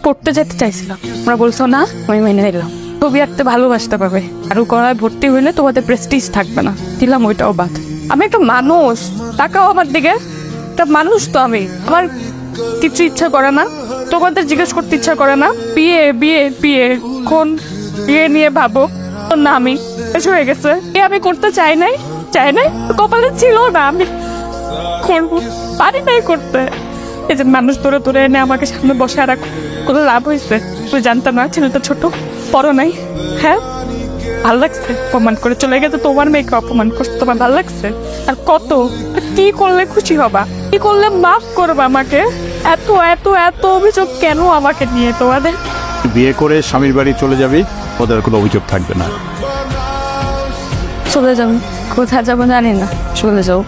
পড়তে যেতে চাইছিলাম, তোমরা বলছো না, আমি মেনে নিলাম। ছবি আঁকতে ভালোবাসতে পারবে, আর করায় ভর্তি হইলে তোমাদের প্রেস্টিজ থাকবে না, দিলাম ওইটাও বাদ। আমি একটা মানুষ, তাকাও আমার দিকে, একটা মানুষ তো আমি। আমার কিছু ইচ্ছা করে না, তোমাদের জিজ্ঞেস করতে ইচ্ছা করে না। বিয়ে বিয়ে বিয়ে, কোন বিয়ে নিয়ে ভাবো না, আমি শেষ হয়ে গেছে। এ আমি করতে চাই নাই, কপালে ছিল না, আমি করবো পারি নাই করতে। এই যে মানুষ ধরে ধরে এনে আমাকে সামনে বসে রাখ, কোনো লাভ হয়েছে? তুই জানতাম না ছেলেটা ছোট, বড় নাই। হ্যাঁ, ভালো লাগছে অপমান করে চলে গেছে, তোমার মেয়েকে অপমান করছে, তোমার ভালো লাগছে? আর কত কি করলে খুশি হবা, কি করলে মাফ করবা আমাকে? এত এত এত অভিযোগ কেন আমাকে নিয়ে তোমাদের? বিয়ে করে স্বামীর বাড়ি চলে যাবি, ওদের কোনো অভিযোগ থাকবে না। চলে যাবো, কোথায় যাবো জানি না, চলে যাও।